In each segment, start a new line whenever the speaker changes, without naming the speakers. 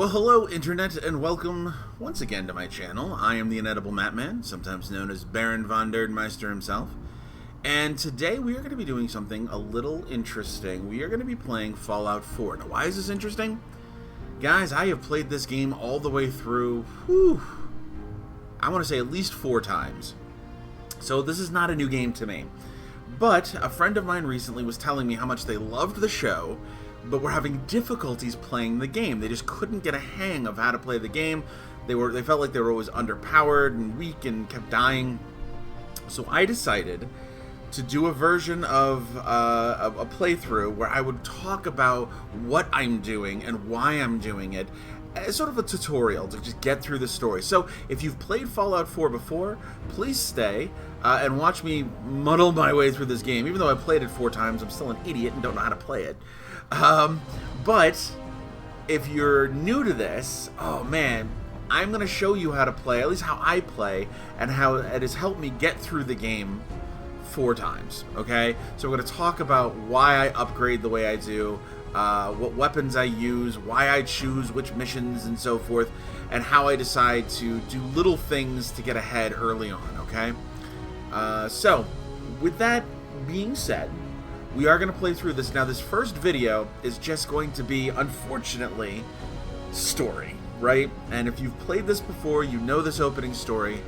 Well, hello Internet, and welcome once again to my channel. I am the Inedible Matman, sometimes known as Baron von Derdmeister himself. And today we are going to be doing something a little interesting. We are going to be playing Fallout 4. Now, why is this interesting? Guys, I have played this game all the way through, I want to say at least 4 times. So this is not a new game to me. But a friend of mine recently was telling me how much they loved the show, but were having difficulties playing the game. They just couldn't get a hang of how to play the game. They felt like they were always underpowered and weak and kept dying. So I decided to do a version of a playthrough where I would talk about what I'm doing and why I'm doing it, as sort of a tutorial to just get through the story. So if you've played Fallout 4 before, please stay and watch me muddle my way through this game. Even though I played it 4 times, I'm still an idiot and don't know how to play it. But if you're new to this, oh man, I'm going to show you how to play, at least how I play, and how it has helped me get through the game 4 times, okay? So we're going to talk about why I upgrade the way I do, what weapons I use, why I choose which missions and so forth, and how I decide to do little things to get ahead early on, okay? So, with that being said, we are going to play through this. Now, this first video is just going to be, unfortunately, story, right? And if you've played this before, you know this opening story.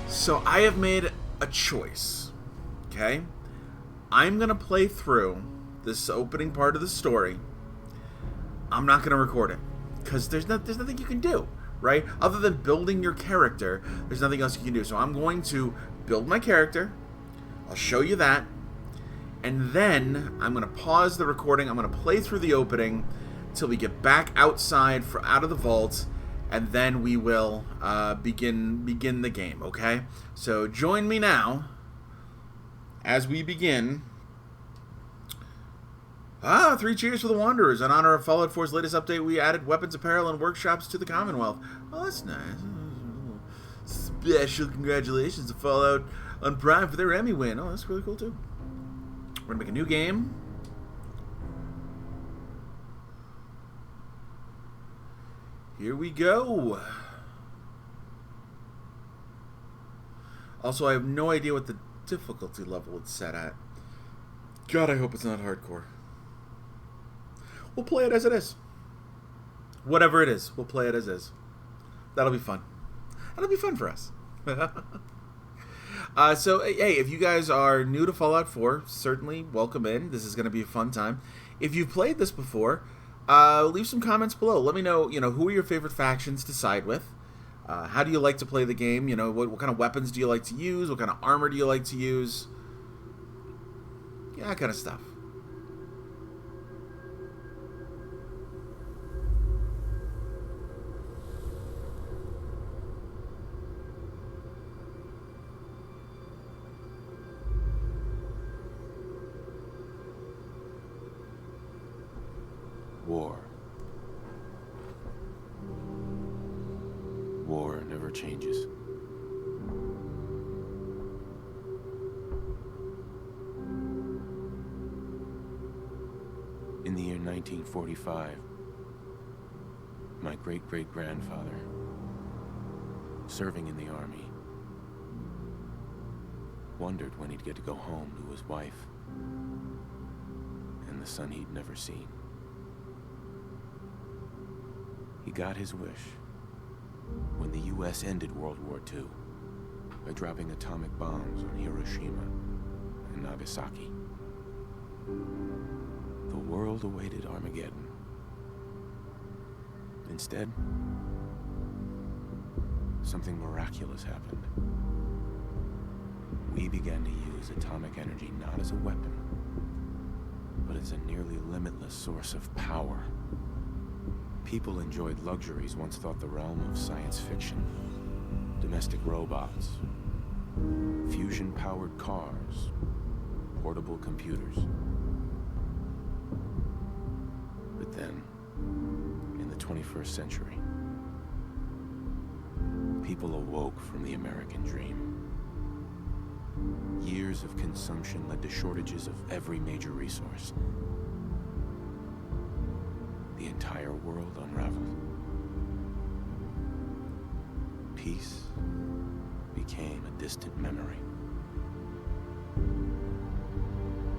So I have made a choice, okay? I'm going to play through this opening part of the story. I'm not going to record it, because there's nothing you can do, right? Other than building your character, there's nothing else you can do. So I'm going to build my character. I'll show you that, and then I'm going to pause the recording. I'm going to play through the opening till we get back outside out of the vault, and then we will begin the game, okay? So join me now as we begin. 3 cheers for the Wanderers. In honor of Fallout 4's latest update, we added weapons, apparel, and workshops to the Commonwealth. Oh, that's nice. Special congratulations to Fallout on Prime for their Emmy win. Oh, that's really cool too. We're gonna make a new game. Here we go. Also, I have no idea what the difficulty level it's set at. God, I hope it's not hardcore. We'll play it as it is. Whatever it is, we'll play it as is. That'll be fun. That'll be fun for us. So, hey, if you guys are new to Fallout 4, certainly welcome in. This is going to be a fun time. If you've played this before, leave some comments below. Let me know, who are your favorite factions to side with? How do you like to play the game? What kind of weapons do you like to use? What kind of armor do you like to use? Yeah, that kind of stuff.
War. War never changes. In the year 1945, my great-great-grandfather, serving in the army, wondered when he'd get to go home to his wife and the son he'd never seen. He got his wish when the U.S. ended World War II by dropping atomic bombs on Hiroshima and Nagasaki. The world awaited Armageddon. Instead, something miraculous happened. We began to use atomic energy not as a weapon, but as a nearly limitless source of power. People enjoyed luxuries once thought the realm of science fiction. Domestic robots, fusion-powered cars, portable computers. But then, in the 21st century, people awoke from the American dream. Years of consumption led to shortages of every major resource. the entire world unraveled. Peace became a distant memory.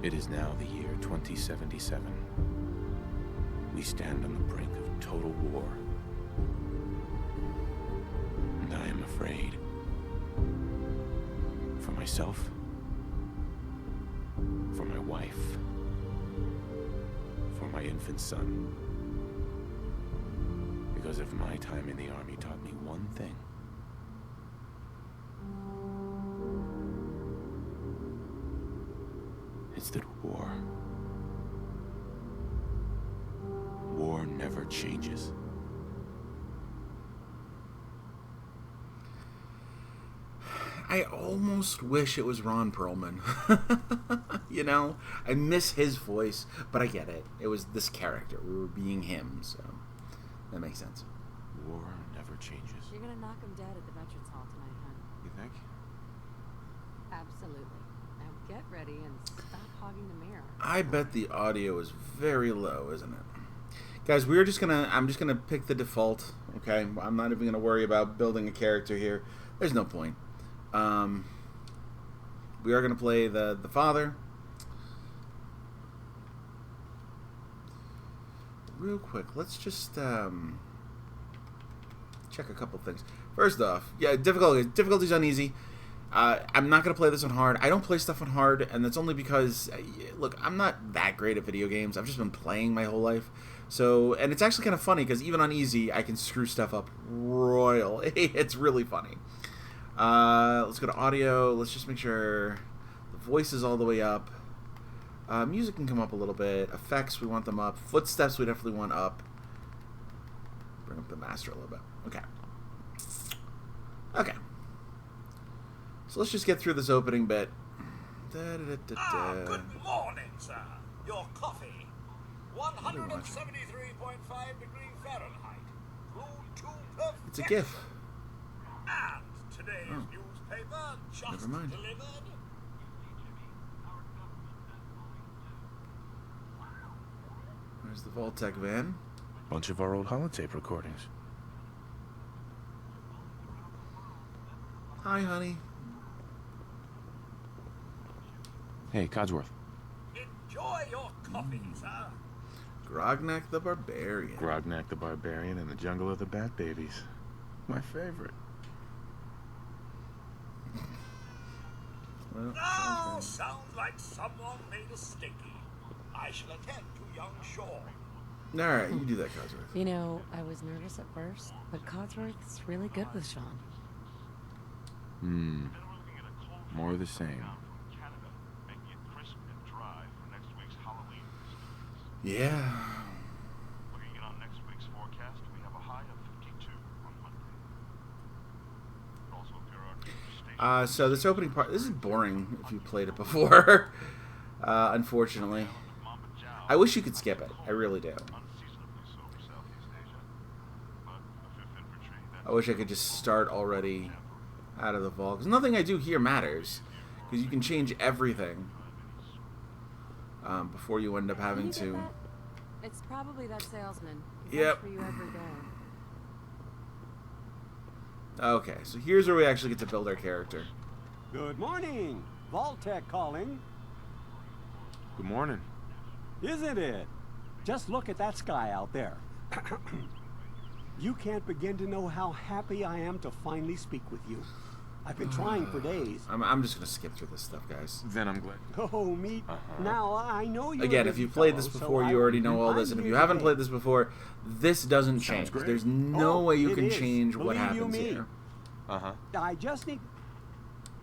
It is now the year 2077. We stand on the brink of total war. And I am afraid. For myself, for my wife, for my infant son. Because if my time in the army taught me one thing, it's that war never changes.
I almost wish it was Ron Perlman. You know, I miss his voice, but I get it. It was this character. We were being him, so that makes sense.
War never changes.
You're gonna knock him dead at the Veterans Hall tonight, hon.
You think?
Absolutely. Now get ready and stop hogging the mirror.
I bet the audio is very low, isn't it? Guys, I'm just gonna pick the default, okay? I'm not even gonna worry about building a character here. There's no point. We are gonna play the father. Real quick, let's just check a couple things. First off, yeah, difficulty's uneasy. I'm not going to play this on hard. I don't play stuff on hard, and that's only because, look, I'm not that great at video games. I've just been playing my whole life. So, and it's actually kind of funny, because even on easy, I can screw stuff up royal. It's really funny. Let's go to audio. Let's just make sure the voice is all the way up. Music can come up a little bit. Effects, we want them up. Footsteps, we definitely want up. Bring up the master a little bit. Okay. Okay. So let's just get through this opening bit.
Good morning, sir. Your coffee. 173.5 degrees Fahrenheit. Brewed to perfection.
It's a GIF.
And today's newspaper just
Never mind.
delivered.
There's the Vault-Tec van.
Bunch of our old holotape recordings.
Hi, honey.
Hey, Codsworth.
Enjoy your coffee, sir.
Grognak the Barbarian.
Grognak the Barbarian in the Jungle of the Bat Babies. My favorite.
Well,
Now sounds like someone made a sticky. I shall attend to young Shaw.
Alright, you do that, Codsworth.
You know, I was nervous at first, but Codsworth's really good with Sean.
More of the same.
Yeah.
Looking at next week's forecast, we have a high of 52 on Monday. Also appear
So this opening part, this is boring if you played it before. Unfortunately. I wish you could skip it. I really do. I wish I could just start already out of the vault. Because nothing I do here matters. Because you can change everything. Before you end up having
Did you
to...
get that? It's probably that salesman. He
Yep.
comes for you every day.
Okay, so here's where we actually get to build our character.
Good morning. Vault-Tec calling.
Good morning.
Isn't it? Just look at that sky out there. You can't begin to know how happy I am to finally speak with you. I've been trying for days.
I'm just going to skip through this stuff, guys.
Then I'm glad.
Oh, me. Now, I know you.
Again, if you played this before, you already know all this. And if you haven't played this before, this doesn't change.
great.
There's no way you
it
can
is.
change what
Believe you
happens
me.
here.
I just need.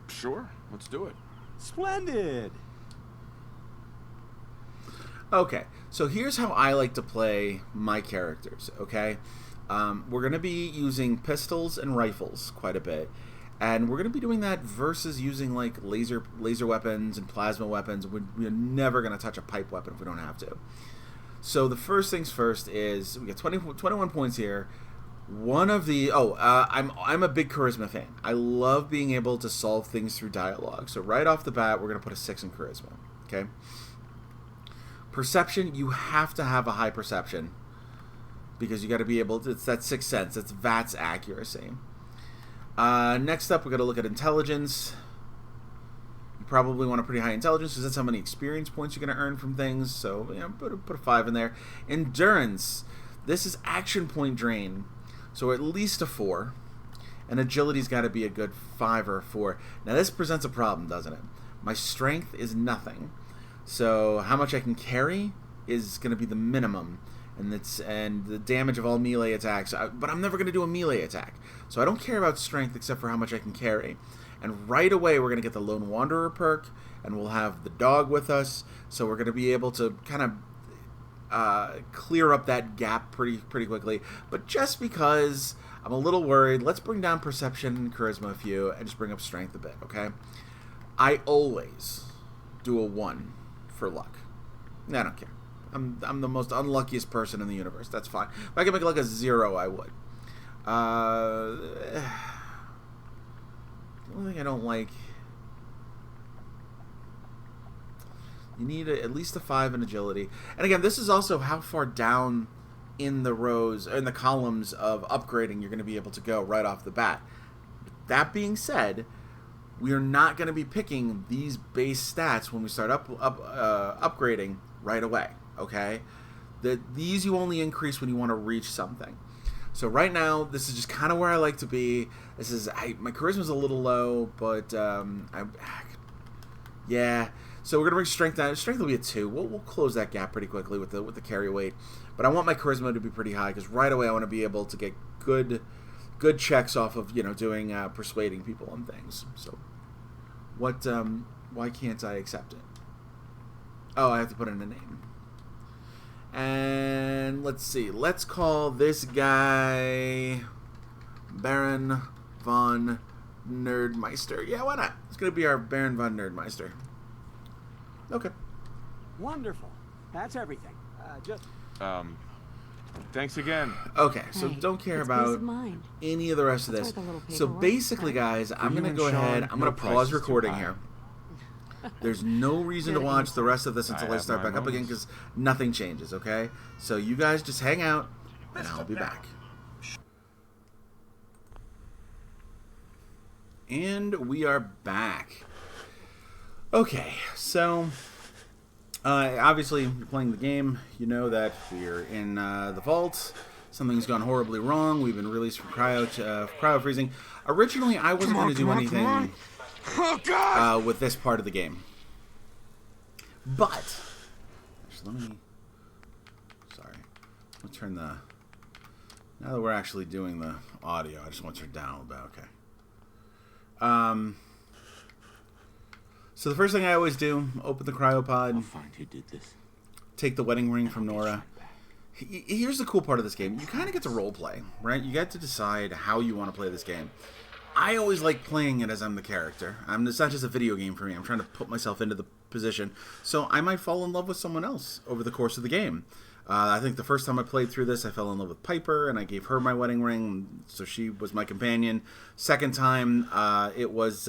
Sure, let's do it.
Splendid.
Okay, so here's how I like to play my characters, okay? We're going to be using pistols and rifles quite a bit. And we're going to be doing that versus using, like, laser weapons and plasma weapons. We're never going to touch a pipe weapon if we don't have to. So the first things first is, we got 21 points here. One of the... I'm a big charisma fan. I love being able to solve things through dialogue. So right off the bat, we're going to put a 6 in charisma, okay? Perception, you have to have a high perception. because you got to be able to, it's that sixth sense, it's VATS accuracy. Next up, we're going to look at intelligence. You probably want a pretty high intelligence because that's how many experience points you're going to earn from things. So, you know, put a 5 in there. Endurance. This is action point drain. So at least a 4. And agility's got to be a good 5 or a 4. Now this presents a problem, doesn't it? My strength is nothing. So how much I can carry is going to be the minimum. And the damage of all melee attacks. But I'm never going to do a melee attack. So I don't care about strength except for how much I can carry. And right away we're going to get the Lone Wanderer perk. And we'll have the dog with us. So we're going to be able to kind of clear up that gap pretty quickly. But just because I'm a little worried, let's bring down perception and charisma a few. And just bring up strength a bit, okay? I always do a 1 for luck. I don't care. I'm the most unluckiest person in the universe. That's fine. If I could make it like a 0, I would. The only thing I don't like... You need at least a 5 in agility. And again, this is also how far down in the rows, in the columns of upgrading you're going to be able to go right off the bat. That being said, we are not going to be picking these base stats when we start upgrading right away. Okay, these you only increase when you want to reach something. So right now, this is just kind of where I like to be. This is my charisma's a little low, but yeah. So we're gonna bring strength down. Strength will be a 2. We'll close that gap pretty quickly with the carry weight. But I want my charisma to be pretty high because right away I want to be able to get good checks off of doing persuading people on things. So what? Why can't I accept it? Oh, I have to put in a name. And let's see. Let's call this guy Baron von Nerdmeister. Yeah, why not? It's going to be our Baron von Nerdmeister. Okay.
Wonderful. That's everything.
Thanks again.
Okay, so
Hey,
don't care
it's peace
about
of mind.
any of the rest of
That's
this.
why the little
So
paperwork,
basically,
right?
guys, I'm
you
going to
and
go ahead.
Sean,
I'm
no
going to
price
pause
is too
recording
high.
here. There's no reason to
Good
watch
answer.
the rest of this until I
have
start
my
back up again
moments.
because nothing changes, okay? So you guys just hang out, and I'll be back. And we are back. Okay, so obviously you're playing the game. You know that we're in the vault. Something's gone horribly wrong. We've been released from cryo freezing. Originally, I wasn't going to do anything with this part of the game, but actually, let me. Sorry, let's turn the. Now that we're actually doing the audio, I just want to turn it down a little bit. Okay. So the first thing I always do, open the cryopod.
I'll find who did this.
Take the wedding ring from Nora. Here's the cool part of this game. You kind of get to role play, right? You get to decide how you want to play this game. I always like playing it as I'm the character. It's not just a video game for me. I'm trying to put myself into the position. So I might fall in love with someone else over the course of the game. I think the first time I played through this, I fell in love with Piper, and I gave her my wedding ring, so she was my companion. Second time, it was,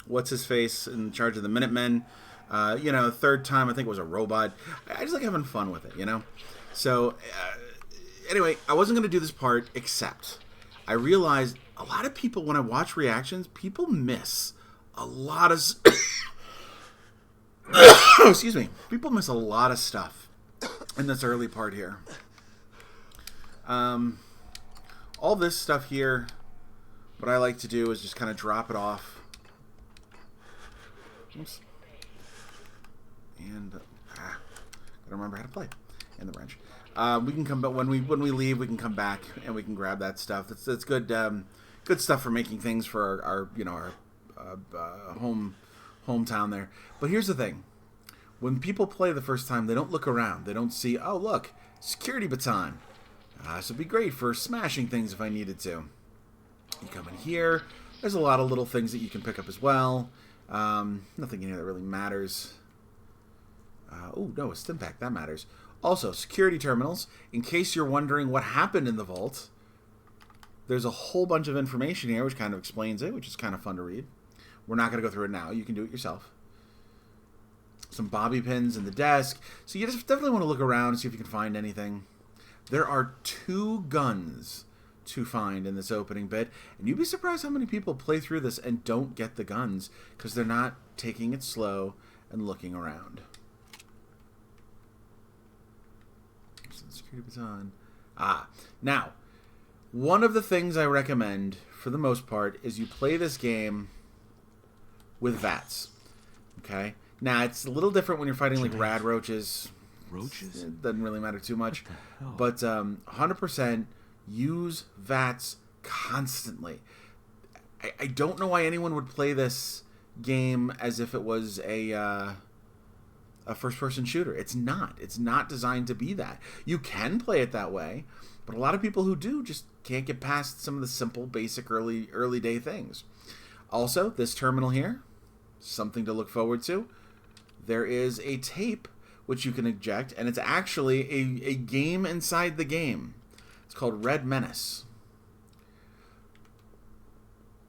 what's-his-face in charge of the Minutemen. Third time, I think it was a robot. I just like having fun with it, So, anyway, I wasn't going to do this part, except I realized a lot of people, when I watch reactions, people miss a lot of... Excuse me. People miss a lot of stuff in this early part here. All this stuff here, what I like to do is just kind of drop it off. Oops. And gotta remember how to play. And the wrench. We can come, but when we leave, we can come back and we can grab that stuff. That's good. Good stuff for making things for our hometown there. But here's the thing: when people play the first time, they don't look around. They don't see, oh look, security baton. This would be great for smashing things if I needed to. You come in here. There's a lot of little things that you can pick up as well. Nothing in here that really matters. Oh no, a stim pack, that matters. Also, security terminals. In case you're wondering what happened in the vault, there's a whole bunch of information here which kind of explains it, which is kind of fun to read. We're not going to go through it now. You can do it yourself. Some bobby pins in the desk. So you just definitely want to look around and see if you can find anything. There are 2 guns to find in this opening bit, and you'd be surprised how many people play through this and don't get the guns because they're not taking it slow and looking around. Security baton. Now, one of the things I recommend for the most part is you play this game with VATS. Okay? Now, it's a little different when you're fighting like rad roaches.
Roaches?
It doesn't really matter too much.
hell?
But 100% use VATS constantly. I don't know why anyone would play this game as if it was a first-person shooter. It's not. It's not designed to be that. You can play it that way, but a lot of people who do just can't get past some of the simple, basic early day things. Also, this terminal here, something to look forward to. There is a tape which you can eject, and it's actually a game inside the game. It's called Red Menace.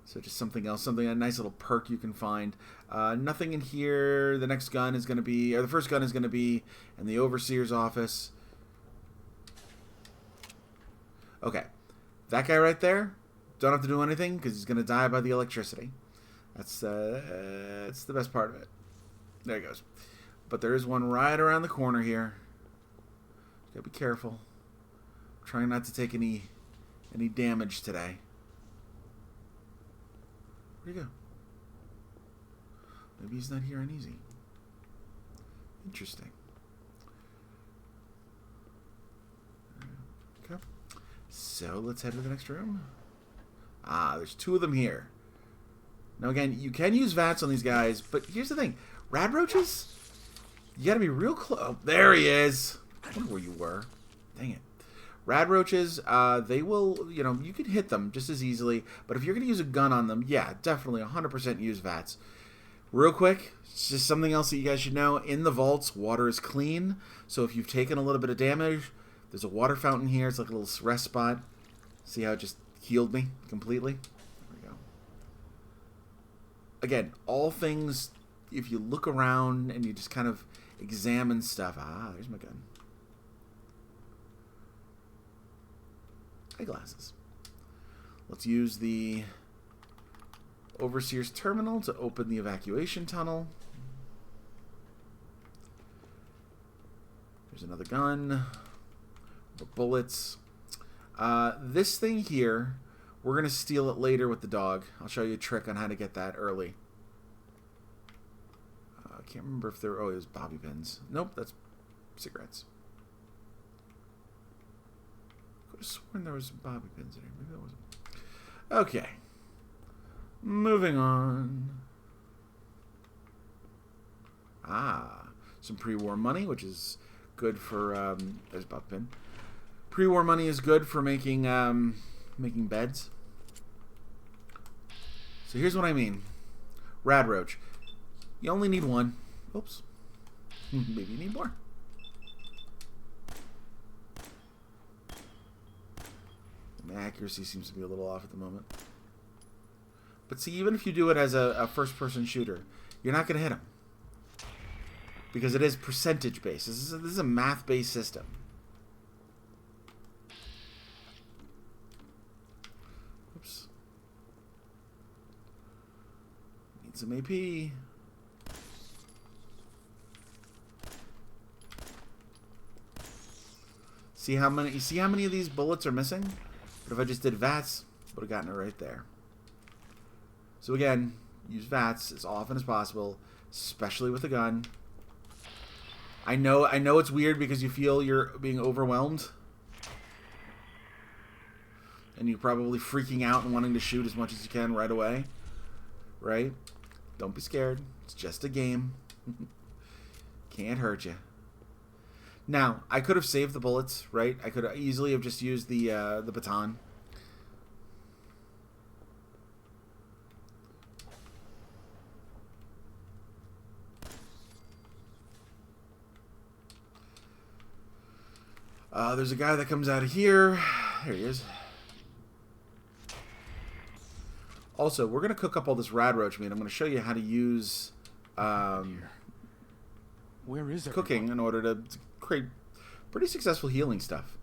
So just something else, a nice little perk you can find. Nothing in here. The next gun is going to be, or the first gun is going to be in the Overseer's office. Okay. That guy right there, don't have to do anything because he's going to die by the electricity. That's the best part of it. There he goes. But there is one right around the corner here. Gotta be careful. Trying not to take any damage today. Where'd he go? Maybe he's not here on easy. Interesting. Okay. So let's head to the next room. There's 2 of them here. Now again, you can use VATS on these guys, but here's the thing. Rad roaches? You gotta be real close. Oh, there he is. I don't know where you were. Dang it. Rad roaches, they will, you can hit them just as easily, but if you're going to use a gun on them, yeah, definitely 100% use VATS. Real quick, it's just something else that you guys should know. In the vaults, water is clean, so if you've taken a little bit of damage, there's a water fountain here. It's like a little rest spot. See how it just healed me completely? There we go. Again, all things, if you look around and you just kind of examine stuff. There's my gun. Eyeglasses. Let's use the Overseer's terminal to open the evacuation tunnel. There's another gun. More bullets. This thing here, we're going to steal it later with the dog. I'll show you a trick on how to get that early. I can't remember if there... Oh, it was bobby pins. Nope, that's cigarettes. Could have sworn there was some bobby pins in here. Maybe that wasn't. Okay. Moving on. Some pre-war money, which is good for... there's bobby pin. Pre-war money is good for making beds. So here's what I mean. Rad roach. You only need 1. Oops. Maybe you need more. The accuracy seems to be a little off at the moment. But see, even if you do it as a first-person shooter, you're not going to hit him. Because it is percentage-based. This is a math-based system. Oops. Need some AP. See how many of these bullets are missing? But if I just did VATS, would have gotten it right there. So again, use VATS as often as possible, especially with a gun. I know it's weird because you feel you're being overwhelmed. And you're probably freaking out and wanting to shoot as much as you can right away. Right? Don't be scared. It's just a game. Can't hurt you. Now, I could have saved the bullets, right? I could easily have just used the baton. There's a guy that comes out of here. There he is. Also, we're going to cook up all this rad roach meat. I'm going to show you how to use
Where is it?
cooking in order to create pretty successful healing stuff.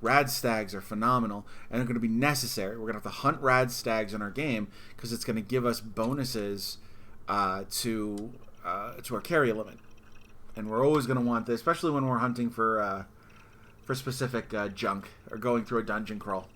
Rad stags are phenomenal, and they're going to be necessary. We're going to have to hunt rad stags in our game because it's going to give us bonuses to our carry limit, and we're always going to want this, especially when we're hunting for specific junk or going through a dungeon crawl.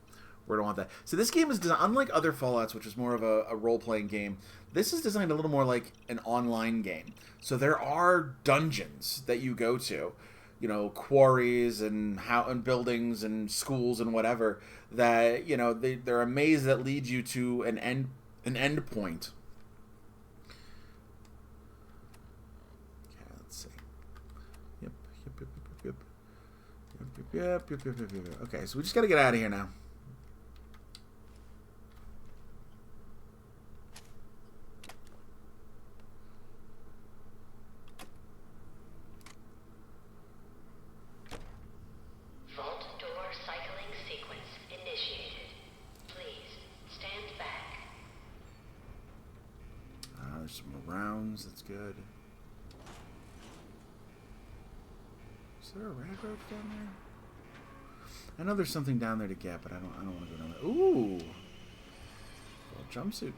We're going to want that. So this game is designed, unlike other Fallouts, which is more of a role-playing game, this is designed a little more like an online game. So there are dungeons that you go to, you know, quarries and buildings and schools and whatever, that, you know, they're a maze that leads you to an end point. Okay, let's see. Yep. Okay, so we just got to get out of here now. There's some more rounds. That's good. Is there a rad roach down there? I know there's something down there to get, but I don't want to go down there. Ooh, well, jumpsuit.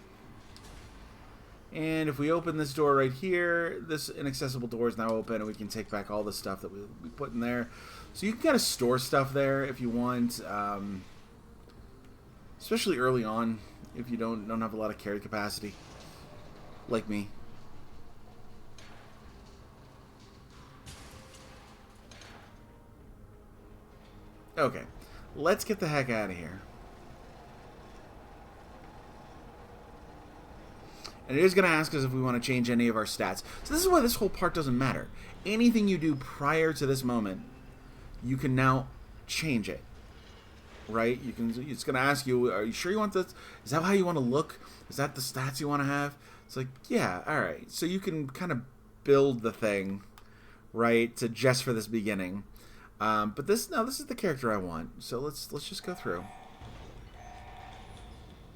And if we open this door right here, this inaccessible door is now open, and we can take back all the stuff that we put in there. So you can kind of store stuff there if you want, especially early on if you don't have a lot of carry capacity. Like me. Okay, let's get the heck out of here. And it is going to ask us if we want to change any of our stats. So this is why this whole part doesn't matter. Anything you do prior to this moment, you can now change it. Right? You can. It's going to ask you, are you sure you want this? Is that how you want to look? Is that the stats you want to have? It's like, yeah, all right. So you can kind of build the thing, right, to just for this beginning. But this is the character I want. So let's just go through.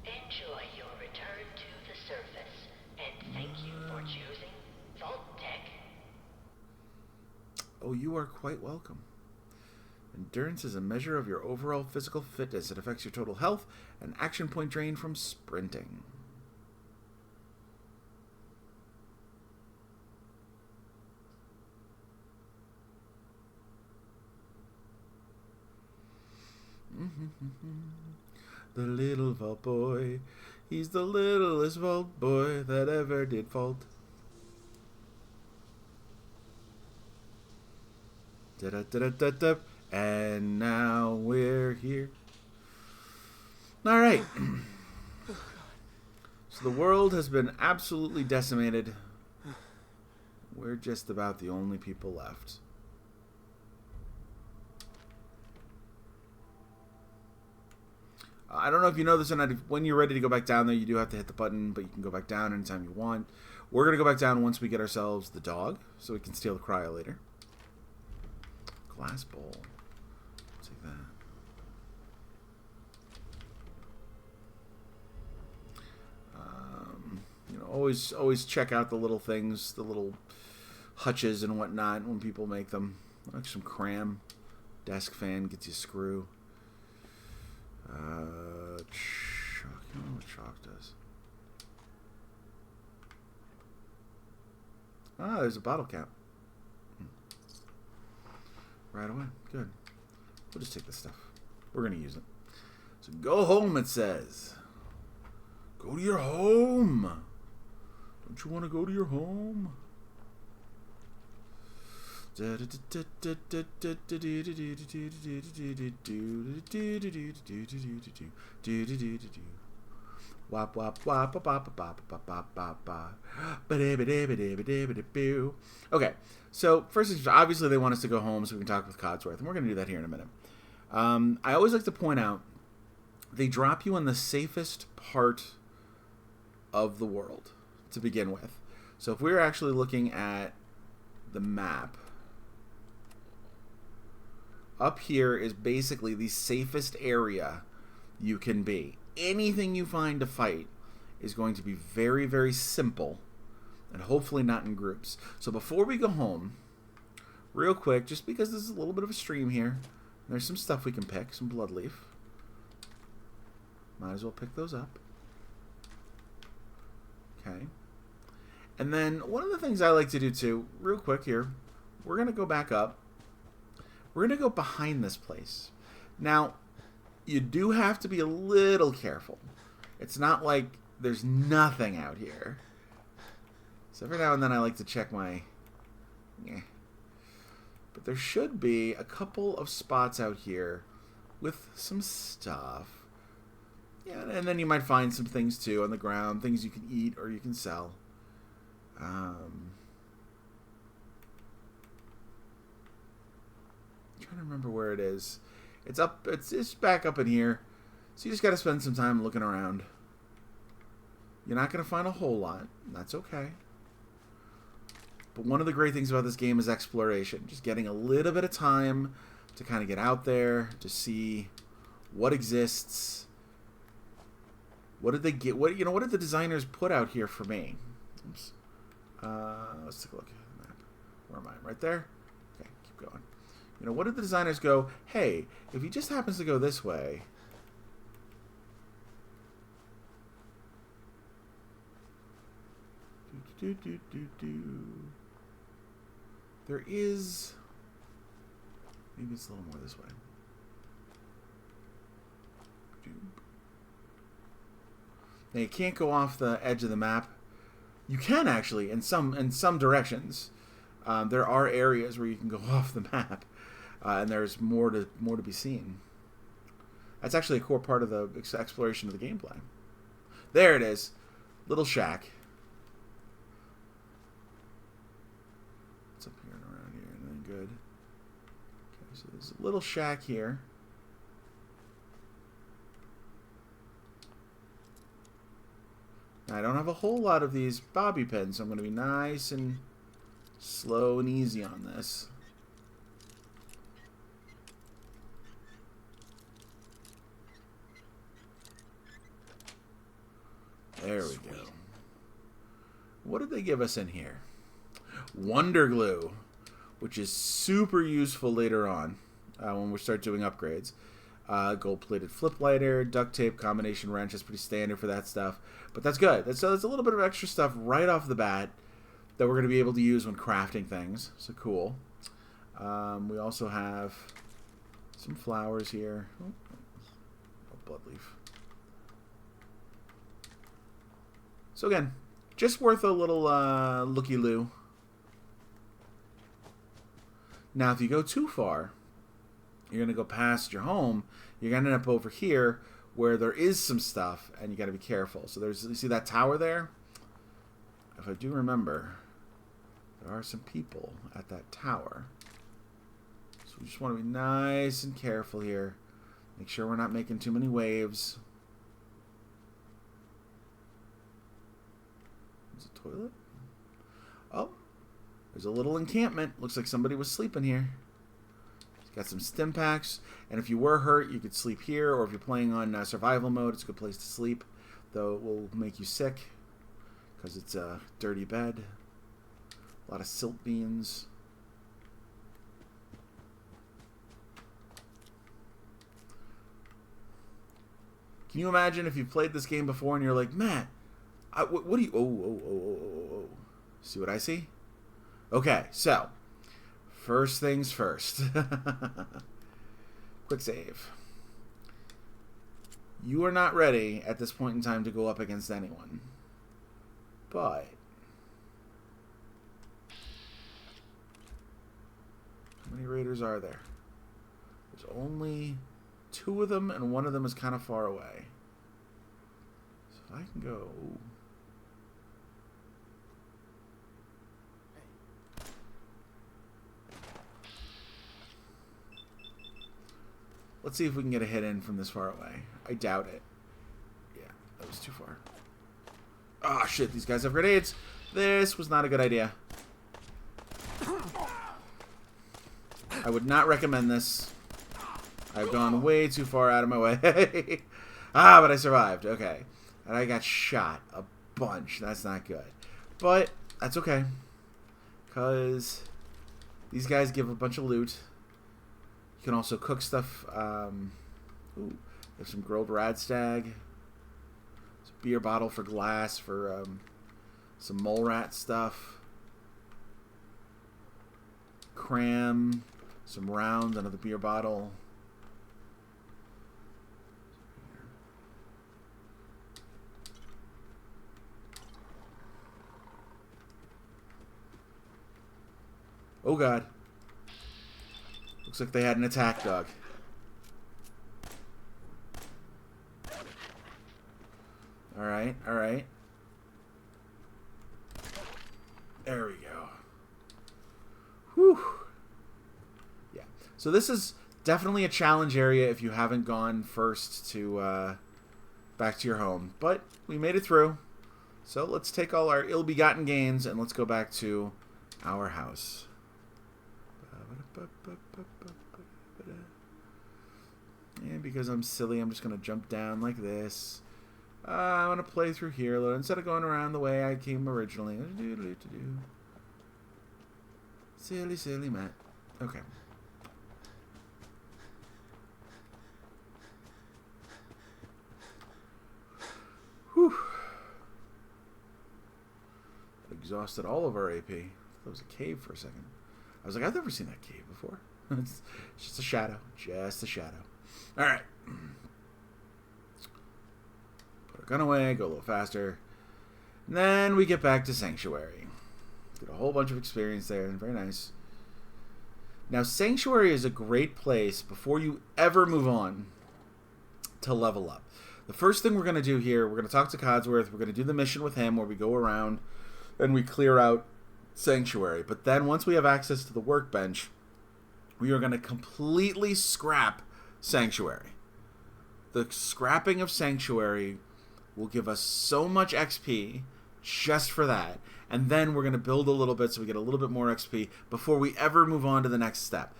Enjoy your return to the surface, and thank you for choosing Vault Tech.
Oh, you are quite welcome. Endurance is a measure of your overall physical fitness. It affects your total health and action point drain from sprinting. The little vault boy, he's the littlest vault boy that ever did vault. Da-da-da-da-da-da. And now we're here. All right. So the world has been absolutely decimated. We're just about the only people left. I don't know if you know this or not. When you're ready to go back down there, you do have to hit the button, but you can go back down anytime you want. We're going to go back down once we get ourselves the dog, so we can steal the cryo later. Glass bowl. Take that. You know, always check out the little things, the little hutches and whatnot when people make them. Like some cram. Desk fan gets you a screw. Chalk. You know what chalk does? Ah, there's a bottle cap. Right away. Good. We'll just take this stuff. We're going to use it. So go home, it says. Go to your home. Don't you want to go to your home? Wop wop wop wop wop wop wop wop wop. Okay, so first things, obviously they want us to go home so we can talk with Codsworth, and we're going to do that here in a minute. I always like to point out they drop you in the safest part of the world to begin with. So if we're actually looking at the map, up here is basically the safest area you can be. Anything you find to fight is going to be very, very simple and hopefully not in groups. So before we go home, real quick, just because this is a little bit of a stream here, There's some stuff we can pick. Some blood leaf. Might as well pick those up. Okay. And then one of the things I like to do too, real quick here, we're going to go back up. We're going to go behind this place. Now, you do have to be a little careful. It's not like there's nothing out here. So every now and then I like to check my... Yeah. But there should be a couple of spots out here with some stuff. Yeah, and then you might find some things too on the ground, things you can eat or you can sell. Trying to remember where it is. It's up. It's back up in here. So you just got to spend some time looking around. You're not going to find a whole lot. That's okay. But one of the great things about this game is exploration. Just getting a little bit of time to kind of get out there, to see what exists. What did they get? What did the designers put out here for me? Oops. Let's take a look at the map. Where am I? Right there? Okay, keep going. What did the designers go, hey, if he just happens to go this way... There is... Maybe it's a little more this way. Now, you can't go off the edge of the map. You can actually, in some directions. There are areas where you can go off the map, and there's more to be seen. That's actually a core part of the exploration of the gameplay. There it is, little shack. What's up here and around here? Anything good? Okay, so there's a little shack here. I don't have a whole lot of these bobby pins, so I'm going to be nice and slow and easy on this. There we go. What did they give us in here? Wonder glue, which is super useful later on when we start doing upgrades. Gold-plated flip lighter, duct tape, combination wrench. That's pretty standard for that stuff. But that's good. That's a little bit of extra stuff right off the bat that we're going to be able to use when crafting things. So cool. We also have some flowers here. Oh, blood leaf. So again, just worth a little looky-loo. Now, if you go too far, you're going to go past your home, you're going to end up over here where there is some stuff, and you got to be careful. So there's, you see that tower there? If I do remember, there are some people at that tower. So we just want to be nice and careful here. Make sure we're not making too many waves. There's a toilet. Oh, there's a little encampment. Looks like somebody was sleeping here. Got some stim packs, and if you were hurt, you could sleep here, or if you're playing on survival mode, it's a good place to sleep, though it will make you sick, because it's a dirty bed. A lot of silt beans. Can you imagine if you've played this game before, and you're like, Matt, what do you... Oh. See what I see? Okay, so... First things first. Quick save. You are not ready at this point in time to go up against anyone. But... how many raiders are there? There's only 2 of them, and one of them is kind of far away. So if I can go... Let's see if we can get a hit in from this far away. I doubt it. Yeah, that was too far. Ah, shit, these guys have grenades. This was not a good idea. I would not recommend this. I've gone way too far out of my way. But I survived. Okay. And I got shot a bunch. That's not good. But that's okay. Because these guys give a bunch of loot. You can also cook stuff. Ooh, there's some grilled radstag. There's a beer bottle for glass for some mole rat stuff. Cram, some rounds, another beer bottle. Oh god. Looks like they had an attack dog. Alright, alright. There we go. Whew. Yeah. So this is definitely a challenge area if you haven't gone first to back to your home. But we made it through. So let's take all our ill-begotten gains and let's go back to our house. And because I'm silly, I'm just going to jump down like this. I'm going to play through here a little instead of going around the way I came originally. Silly, silly Matt. Okay. Whew. Exhausted all of our AP. That was a cave for a second. I was like, I've never seen that cave before. It's just a shadow. Just a shadow. Alright. Put our gun away, go a little faster. And then we get back to Sanctuary. Did a whole bunch of experience there. Very nice. Now, Sanctuary is a great place before you ever move on to level up. The first thing we're going to do here, we're going to talk to Codsworth. We're going to do the mission with him where we go around and we clear out Sanctuary. But then once we have access to the workbench, we are going to completely scrap Sanctuary. The scrapping of Sanctuary will give us so much XP just for that. And then we're going to build a little bit so we get a little bit more XP before we ever move on to the next step.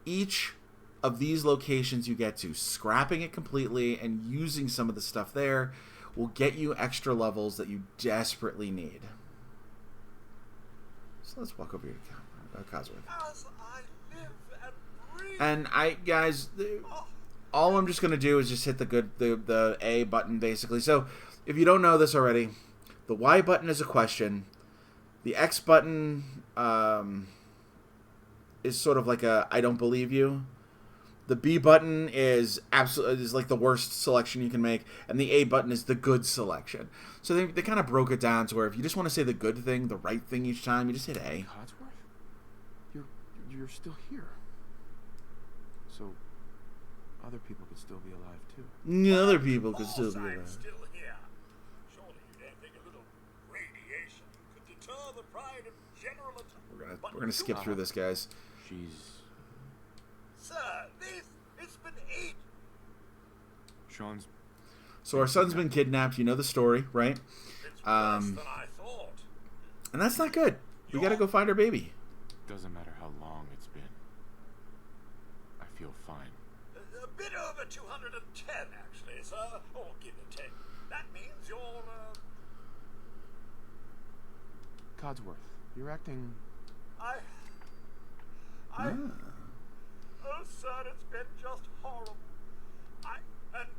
Each of these locations you get to, scrapping it completely and using some of the stuff there will get you extra levels that you desperately need. So let's walk over here to Codsworth.
As I live and breathe.
And guys, all I'm just gonna do is just hit the A button basically. So if you don't know this already, the Y button is a question. The X button is sort of like a I don't believe you. The B button is like the worst selection you can make, and the A button is the good selection. So they kind of broke it down to where if you just want to say the good thing, the right thing each time, you just hit A.
Codsworth? You're still here. So other people could still be alive too.
Other people could still be
I'm
alive.
still here. Surely you don't think a little radiation could deter the pride of general attack.
We're gonna skip through this, guys.
She's...
Sir, it's been 8.
Sean's...
So our son's been kidnapped. You know the story, right?
It's worse than I thought.
And that's not good. We gotta go find our baby.
Doesn't matter how long it's been. I feel fine.
A bit over 210, actually, sir. Or give or take. That means you're,
Codsworth, you're acting...
Oh, sir, it's been just horrible. And...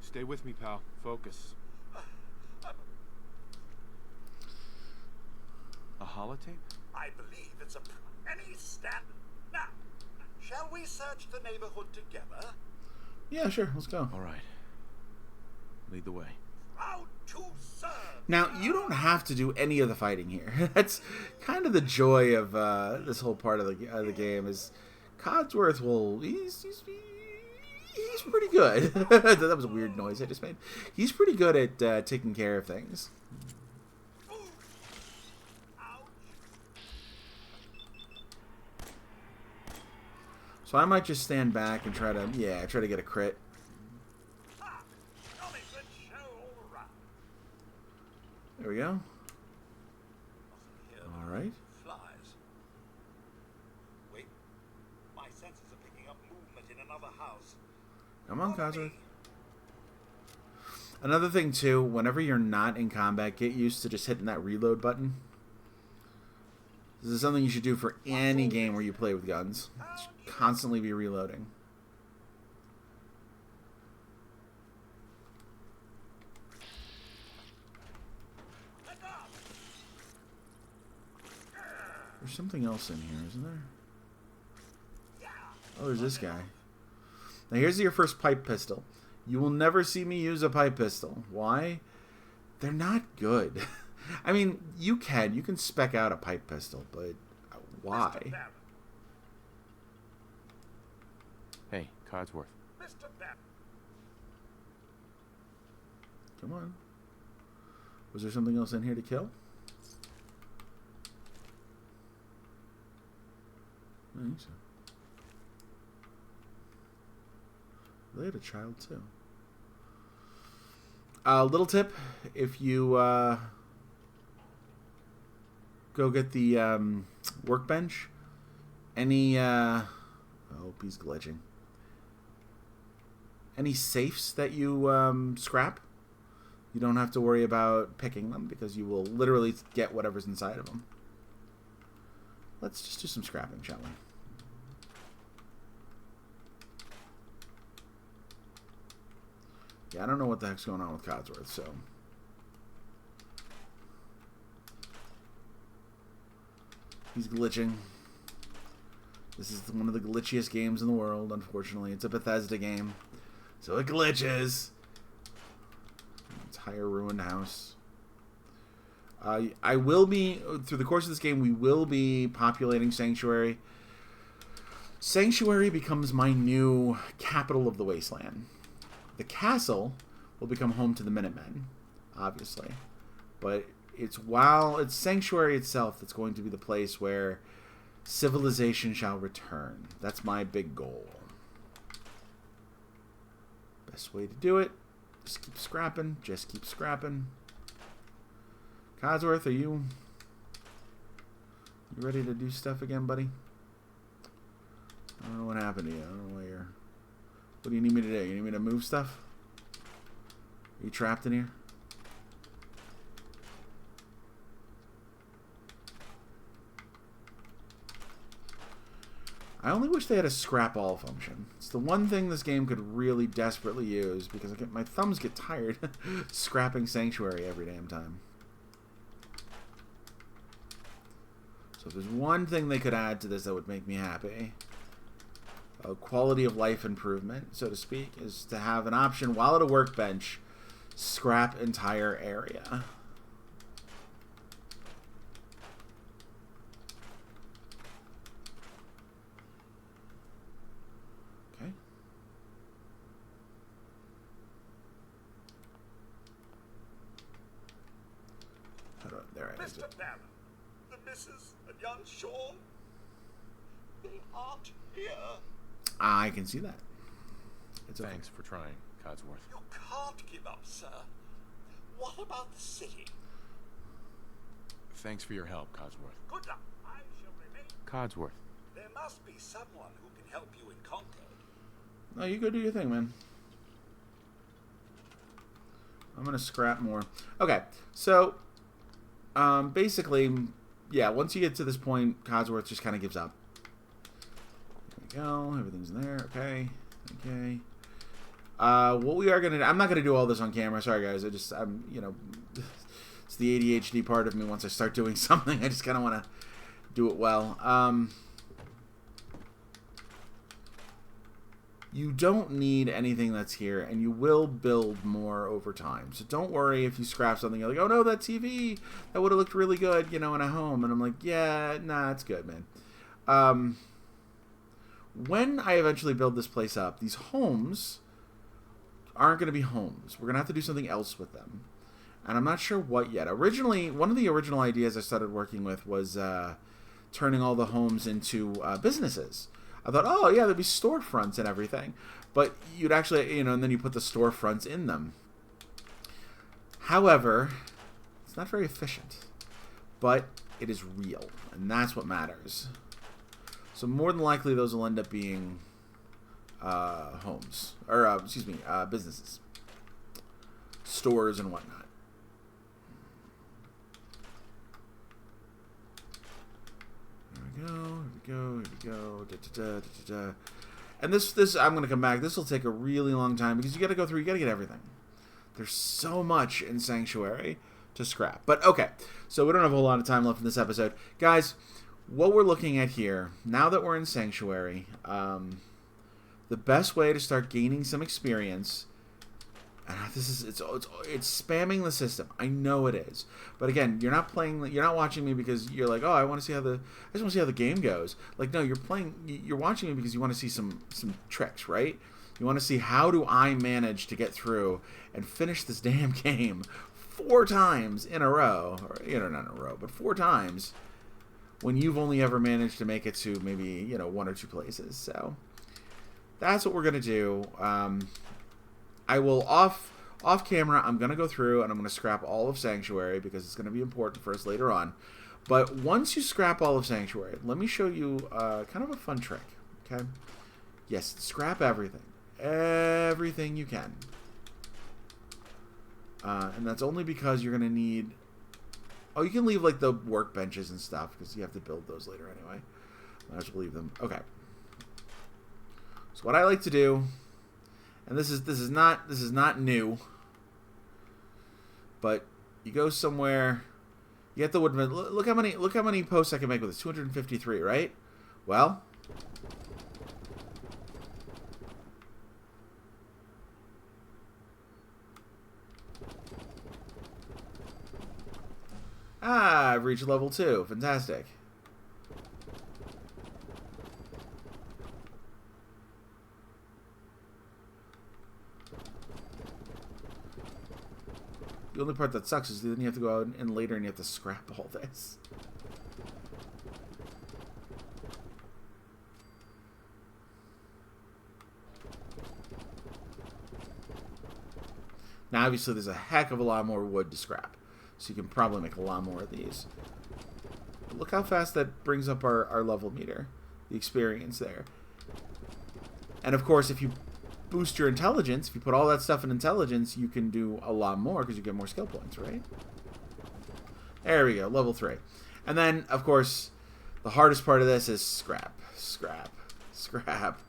Stay with me, pal. Focus. A holotape?
I believe it's a any standard. Now, shall we search the neighborhood together?
Yeah, sure. Let's go.
All right. Lead the way.
Proud to serve.
Now, you don't have to do any of the fighting here. That's kind of the joy of this whole part of the game is Codsworth will... He's pretty good. That was a weird noise I just made. He's pretty good at taking care of things. So I might just stand back and try to get a crit. There we go. All right.
Flies. Wait, my senses are picking up movement in another house.
Come on, Codsworth. Another thing too, whenever you're not in combat, get used to just hitting that reload button. This is something you should do for any game where you play with guns. Constantly be reloading. There's something else in here, isn't there? Oh, there's this guy. Now here's your first pipe pistol. You will never see me use a pipe pistol. Why? They're not good. I mean, you can spec out a pipe pistol, but why?
Hey, Codsworth.
Come on. Was there something else in here to kill? I don't think so. They had a child too. Little tip: if you go get the workbench, any oh, he's glitching. Any safes that you scrap, you don't have to worry about picking them because you will literally get whatever's inside of them. Let's just do some scrapping, shall we? Yeah, I don't know what the heck's going on with Codsworth, so... He's glitching. This is one of the glitchiest games in the world, unfortunately. It's a Bethesda game, so it glitches. Entire ruined house. I will be, through the course of this game, we will be populating Sanctuary. Sanctuary becomes my new capital of the wasteland. The castle will become home to the Minutemen, obviously. But it's Sanctuary itself that's going to be the place where civilization shall return. That's my big goal. Best way to do it, just keep scrapping. Just keep scrapping. Codsworth, are you ready to do stuff again, buddy? I don't know what happened to you. I don't know why you're... What do you need me to do? You need me to move stuff? Are you trapped in here? I only wish they had a scrap all function. It's the one thing this game could really desperately use because my thumbs get tired scrapping Sanctuary every damn time. So if there's one thing they could add to this that would make me happy, a quality of life improvement, so to speak, is to have an option while at a workbench, scrap entire area. Okay. There I am.
Mr. Barron, the missus and young Sean, they aren't here.
I can see that. It's okay.
Thanks for trying, Codsworth.
You can't give up, sir. What about the city?
Thanks for your help, Codsworth.
Good luck. I shall remain.
Codsworth.
There must be someone who can help you in Concord.
No, you go do your thing, man. I'm gonna scrap more. Okay, so basically, yeah, once you get to this point, Codsworth just kind of gives up. There we go. Everything's in there. Okay. Okay. What we are gonna do, I'm not gonna do all this on camera. Sorry, guys. I'm, you know, it's the ADHD part of me. Once I start doing something, I just kind of want to do it well. You don't need anything that's here, and you will build more over time. So don't worry if you scrap something. You're like, oh no, that TV, that would have looked really good, you know, in a home. And I'm like, yeah, nah, it's good, man. When I eventually build this place up, these homes aren't going to be homes. We're going to have to do something else with them. And I'm not sure what yet. Originally, one of the original ideas I started working with was turning all the homes into businesses. I thought, oh, yeah, there'd be storefronts and everything. But you'd actually, you know, and then you put the storefronts in them. However, it's not very efficient. But it is real. And that's what matters. So more than likely, those will end up being homes. Or, excuse me, businesses. Stores and whatnot. Here we go. And this, I'm going to come back. This will take a really long time because you got to go through, you got to get everything. There's so much in Sanctuary to scrap. But okay, so we don't have a whole lot of time left in this episode. Guys, what we're looking at here, now that we're in Sanctuary, the best way to start gaining some experience, it's spamming the system. I know it is, but again, you're not watching me because you're like, oh, I just want to see how the game goes. Like, no, you're watching me because you want to see some tricks, right? You want to see, how do I manage to get through and finish this damn game 4 times in a row, or not in a row, but 4 times, when you've only ever managed to make it to maybe 1 or 2 places. So that's what we're gonna do. I will off camera, I'm gonna go through and I'm gonna scrap all of Sanctuary because it's gonna be important for us later on. But once you scrap all of Sanctuary, let me show you kind of a fun trick. Okay? Yes, scrap everything you can. And that's only because you're gonna need. Oh, you can leave like the workbenches and stuff because you have to build those later anyway. I'll just leave them. Okay. So what I like to do, and this is not new, but you go somewhere, you get the woodman. Look how many posts I can make with this. 253, right? Well, I've reached level 2. Fantastic. The only part that sucks is then you have to go out and later and you have to scrap all this. Now, obviously, there's a heck of a lot more wood to scrap. So you can probably make a lot more of these. But look how fast that brings up our level meter. The experience there. And of course, if you boost your intelligence, if you put all that stuff in intelligence, you can do a lot more because you get more skill points, right? There we go, level 3. And then, of course, the hardest part of this is scrap. Scrap. Scrap.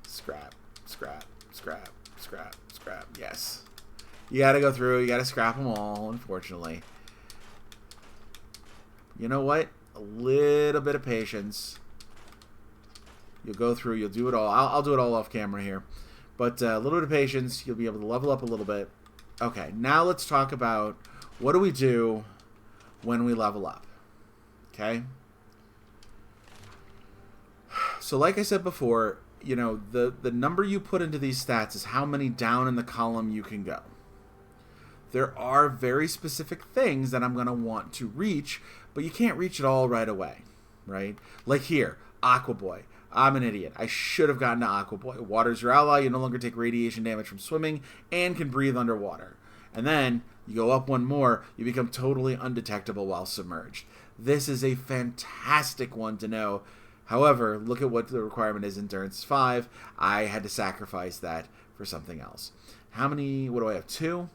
Scrap. Scrap. Scrap. Scrap. Scrap. Yes. You gotta go through, you gotta scrap them all, unfortunately. You know what? A little bit of patience. You'll go through, you'll do it all. I'll do it all off camera here. But a little bit of patience, you'll be able to level up a little bit. Okay, now let's talk about what do we do when we level up. Okay? So like I said before, the number you put into these stats is how many down in the column you can go. There are very specific things that I'm going to want to reach, but you can't reach it all right away, right? Like here, Aqua Boy. I'm an idiot. I should have gotten to Aqua Boy. Water's your ally. You no longer take radiation damage from swimming and can breathe underwater. And then you go up one more, you become totally undetectable while submerged. This is a fantastic one to know. However, look at what the requirement is, Endurance 5. I had to sacrifice that for something else. What do I have? 2?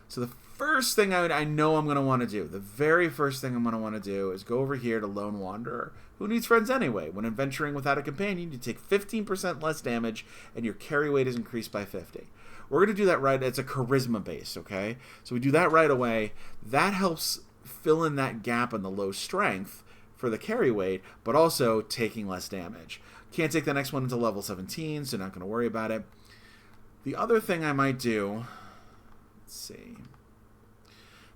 So the first thing I know I'm going to want to do, the very first thing I'm going to want to do is go over here to Lone Wanderer. Who needs friends anyway? When adventuring without a companion, you take 15% less damage and your carry weight is increased by 50. We're going to do that right. It's a charisma base, okay? So we do that right away. That helps fill in that gap in the low strength for the carry weight, but also taking less damage. Can't take the next one until level 17, so not going to worry about it. The other thing I might do, let's see,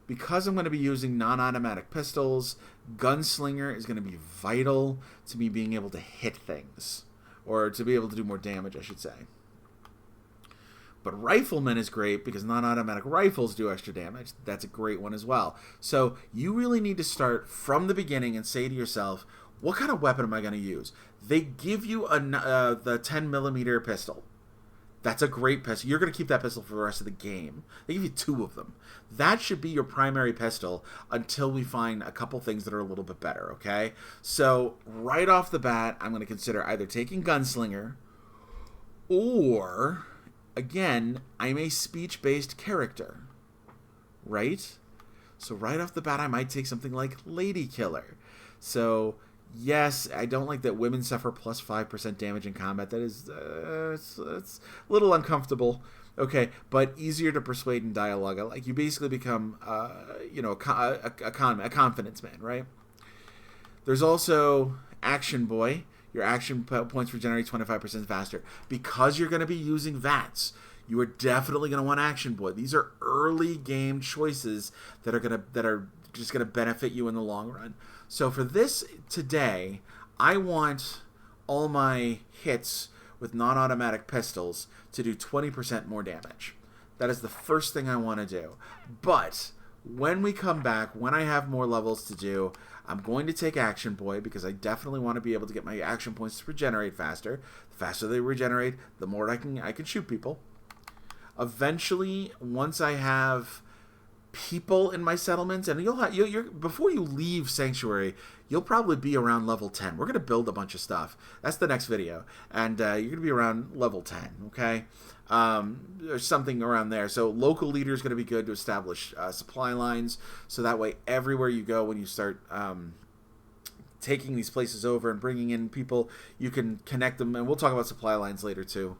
because I'm going to be using non-automatic pistols, Gunslinger is going to be vital to me being able to hit things, or to be able to do more damage, I should say. But Rifleman is great because non-automatic rifles do extra damage. That's a great one as well. So you really need to start from the beginning and say to yourself, what kind of weapon am I going to use? They give you the 10mm pistol. That's a great pistol. You're going to keep that pistol for the rest of the game. They give you 2 of them. That should be your primary pistol until we find a couple things that are a little bit better, okay? So right off the bat, I'm going to consider either taking Gunslinger or, again, I'm a speech-based character, right? So right off the bat, I might take something like Lady Killer. So Yes, I don't like that women suffer plus 5% damage in combat. That is, it's a little uncomfortable. Okay, but easier to persuade in dialogue. Like, you basically become, a confidence man, right? There's also Action Boy. Your action points regenerate 25% faster. Because you're going to be using VATS, you are definitely going to want Action Boy. These are early game choices that are just going to benefit you in the long run. So for this today, I want all my hits with non-automatic pistols to do 20% more damage. That is the first thing I want to do. But when we come back, when I have more levels to do, I'm going to take Action Boy because I definitely want to be able to get my action points to regenerate faster. The faster they regenerate, the more I can shoot people. Eventually, once I have people in my settlements, and you're before you leave Sanctuary, you'll probably be around level 10. We're going to build a bunch of stuff. That's the next video, and you're going to be around level 10, okay? Or something around there. So local leader is going to be good to establish supply lines, so that way everywhere you go, when you start taking these places over and bringing in people, you can connect them, and we'll talk about supply lines later too.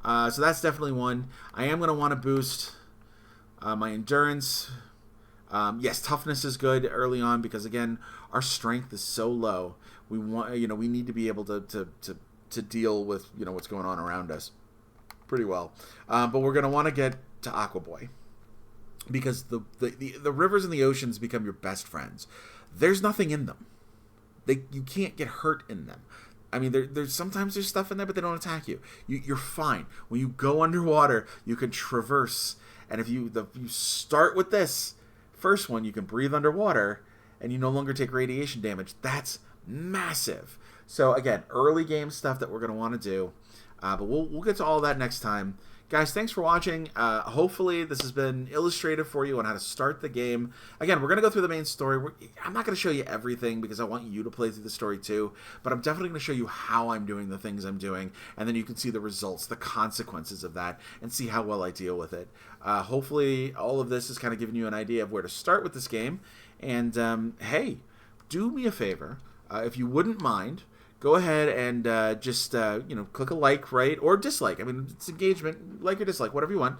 So that's definitely one. I am going to want to boost my endurance. Yes, toughness is good early on because, again, our strength is so low. We need to be able to deal with what's going on around us pretty well. But we're going to want to get to Aqua Boy because the rivers and the oceans become your best friends. There's nothing in them. You can't get hurt in them. I mean, there's sometimes there's stuff in there, but they don't attack you. You're fine. When you go underwater, you can traverse. And if you start with this first one, you can breathe underwater, and you no longer take radiation damage. That's massive. So again, early game stuff that we're going to want to do. But we'll get to all that next time. Guys, thanks for watching. Hopefully this has been illustrative for you on how to start the game. Again, we're going to go through the main story. I'm not going to show you everything because I want you to play through the story too. But I'm definitely going to show you how I'm doing the things I'm doing. And then you can see the results, the consequences of that, and see how well I deal with it. Hopefully all of this is kind of giving you an idea of where to start with this game. And hey, do me a favor, if you wouldn't mind, go ahead and just click a like, right, or dislike. I mean, it's engagement, like or dislike, whatever you want.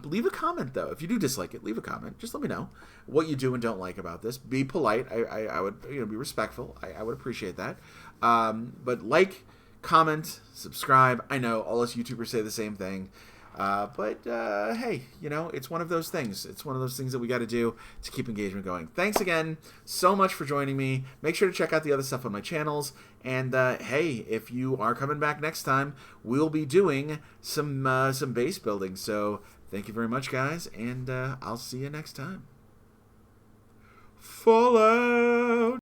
Leave a comment though. If you do dislike it, leave a comment. Just let me know what you do and don't like about this. Be polite. I would be respectful. I would appreciate that. But like, comment, subscribe. I know all us YouTubers say the same thing. But hey, it's one of those things. It's one of those things that we got to do to keep engagement going. Thanks again so much for joining me. Make sure to check out the other stuff on my channels. And hey, if you are coming back next time, we'll be doing some base building. So thank you very much, guys, and I'll see you next time. Fallout.